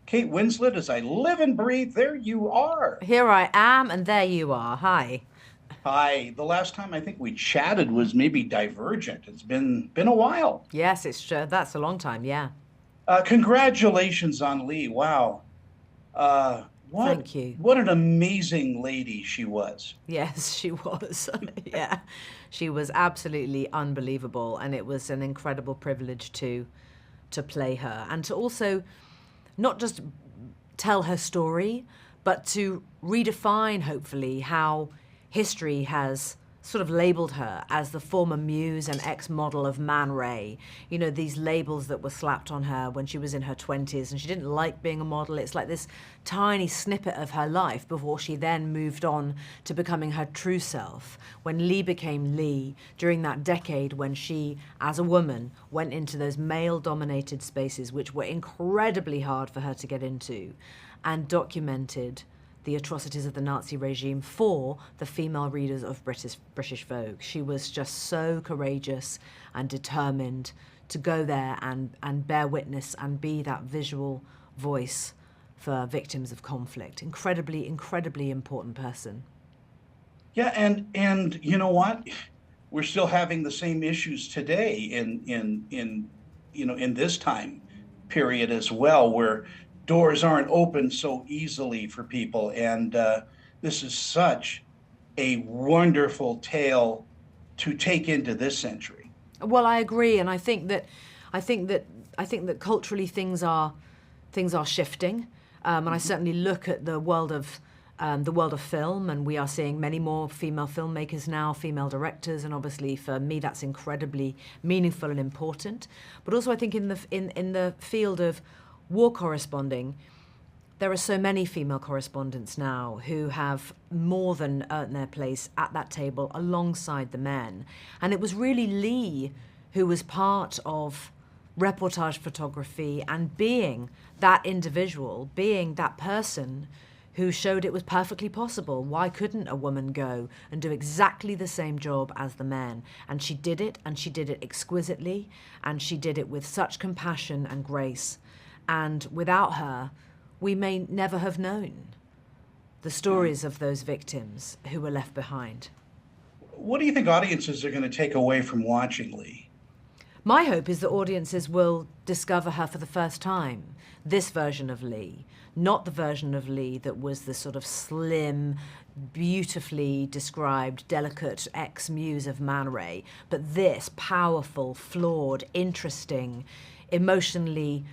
Kate Winslet, as I live and breathe, there you are. Here I am, and there you are. Hi. Hi. The last time I think we chatted was maybe Divergent. It's been a while. Yes, that's a long time. Yeah. Congratulations on Lee. Wow. What Thank you. what an amazing lady she was. Yes, she was. Yeah. She was absolutely unbelievable, and it was an incredible privilege to play her and to also not just tell her story, but to redefine, hopefully, how history has sort of labeled her as the former muse and ex-model of Man Ray. You know, these labels that were slapped on her when she was in her 20s and she didn't like being a model. It's like this tiny snippet of her life before she then moved on to becoming her true self. When Lee became Lee, during that decade when she, as a woman, went into those male-dominated spaces which were incredibly hard for her to get into and documented the atrocities of the Nazi regime for the female readers of British Vogue. She was just so courageous and determined to go there and bear witness and be that visual voice for victims of conflict. Incredibly important person. Yeah, and you know what? We're still having the same issues today in this time period as well, where doors aren't open so easily for people. And this is such a wonderful tale to take into this century. Well, I agree, and I think that culturally things are shifting, and I certainly look at the world of film, and we are seeing many more female filmmakers now, female directors, and obviously for me that's incredibly meaningful and important. But also I think in the field of war corresponding, there are so many female correspondents now who have more than earned their place at that table alongside the men. And it was really Lee who was part of reportage photography and being that individual, being that person who showed it was perfectly possible. Why couldn't a woman go and do exactly the same job as the men? And she did it, and she did it exquisitely, and she did it with such compassion and grace. And without her, we may never have known the stories of those victims who were left behind. What do you think audiences are going to take away from watching Lee? My hope is that audiences will discover her for the first time, this version of Lee, not the version of Lee that was the sort of slim, beautifully described, delicate ex-muse of Man Ray, but this powerful, flawed, interesting, emotionally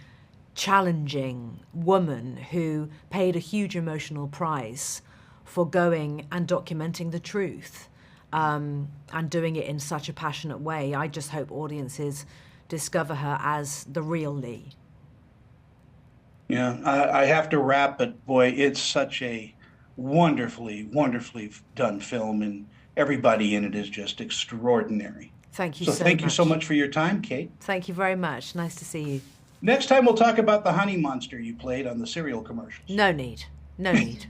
challenging woman who paid a huge emotional price for going and documenting the truth, and doing it in such a passionate way. I just hope audiences discover her as the real Lee. Yeah, I have to wrap, but boy, it's such a wonderfully done film, and everybody in it is just extraordinary. Thank you So so thank you so much. much for your time, Kate. Thank you very much. Nice to see you. Next time we'll talk about the honey monster you played on the cereal commercials. No need. No need.